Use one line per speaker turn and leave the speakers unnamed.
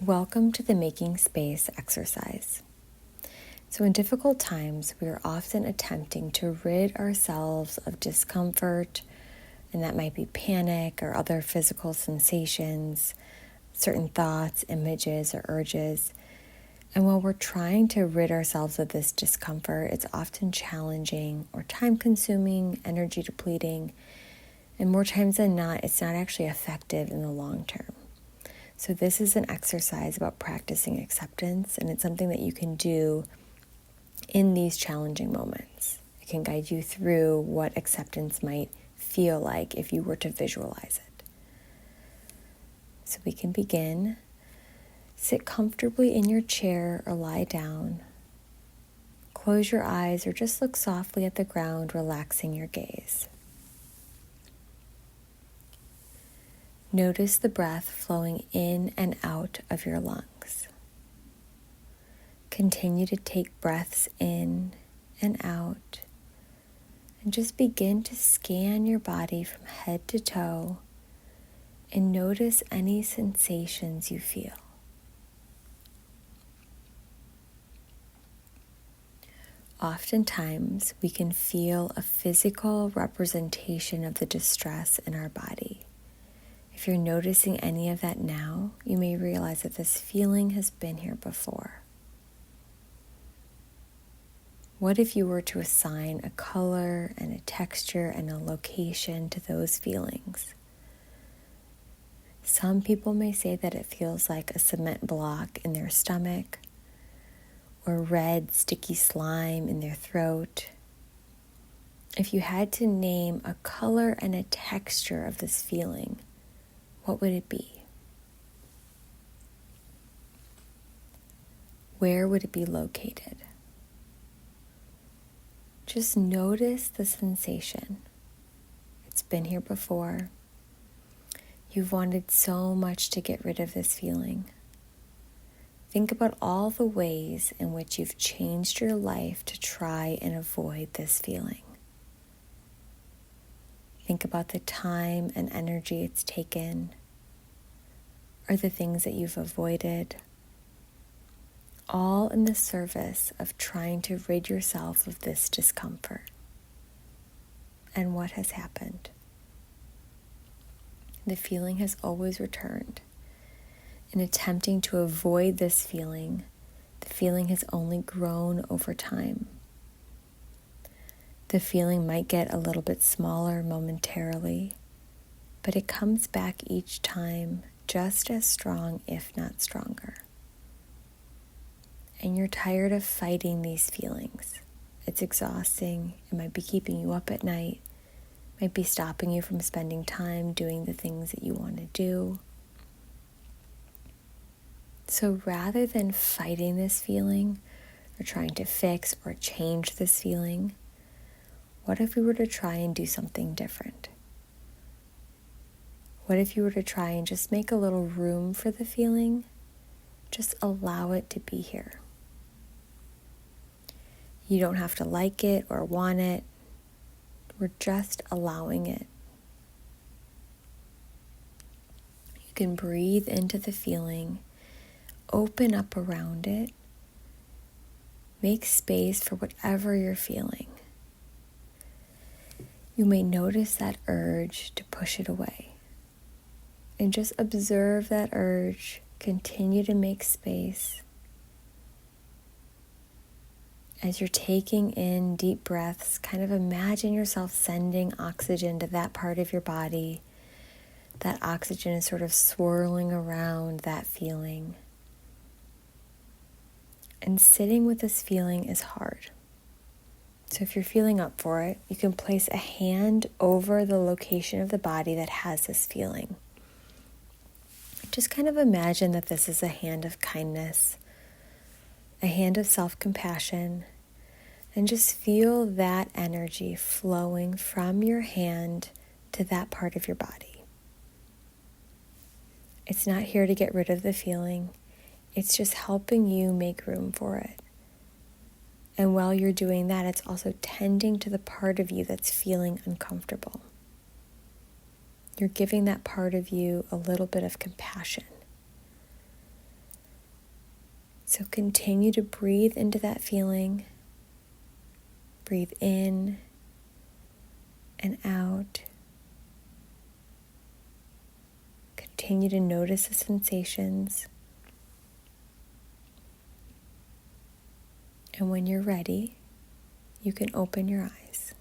Welcome to the Making Space exercise. So in difficult times, we are often attempting to rid ourselves of discomfort, and that might be panic or other physical sensations, certain thoughts, images, or urges. And while we're trying to rid ourselves of this discomfort, it's often challenging or time-consuming, energy depleting, and more times than not, it's not actually effective in the long term. So this is an exercise about practicing acceptance, and it's something that you can do in these challenging moments. It can guide you through what acceptance might feel like if you were to visualize it. So we can begin. Sit comfortably in your chair or lie down. Close your eyes or just look softly at the ground, relaxing your gaze. Notice the breath flowing in and out of your lungs. Continue to take breaths in and out, and just begin to scan your body from head to toe and notice any sensations you feel. Oftentimes, we can feel a physical representation of the distress in our body. If you're noticing any of that now, you may realize that this feeling has been here before. What if you were to assign a color and a texture and a location to those feelings? Some people may say that it feels like a cement block in their stomach, or red, sticky slime in their throat. If you had to name a color and a texture of this feeling, what would it be? Where would it be located? Just notice the sensation. It's been here before. You've wanted so much to get rid of this feeling. Think about all the ways in which you've changed your life to try and avoid this feeling. Think about the time and energy it's taken, or the things that you've avoided, all in the service of trying to rid yourself of this discomfort. And what has happened? The feeling has always returned. In attempting to avoid this feeling, the feeling has only grown over time. The feeling might get a little bit smaller momentarily, but it comes back each time just as strong, if not stronger. And you're tired of fighting these feelings. It's exhausting. It might be keeping you up at night. It might be stopping you from spending time doing the things that you want to do. So rather than fighting this feeling or trying to fix or change this feeling, what if we were to try and do something different? What if you were to try and just make a little room for the feeling? Just allow it to be here. You don't have to like it or want it. We're just allowing it. You can breathe into the feeling, open up around it, make space for whatever you're feeling. You may notice that urge to push it away. And just observe that urge, continue to make space. As you're taking in deep breaths, kind of imagine yourself sending oxygen to that part of your body. That oxygen is sort of swirling around that feeling. And sitting with this feeling is hard. So if you're feeling up for it, you can place a hand over the location of the body that has this feeling. Just kind of imagine that this is a hand of kindness, a hand of self-compassion, and just feel that energy flowing from your hand to that part of your body. It's not here to get rid of the feeling. It's just helping you make room for it. And while you're doing that, it's also tending to the part of you that's feeling uncomfortable. You're giving that part of you a little bit of compassion. So continue to breathe into that feeling. Breathe in and out. Continue to notice the sensations. And when you're ready, you can open your eyes.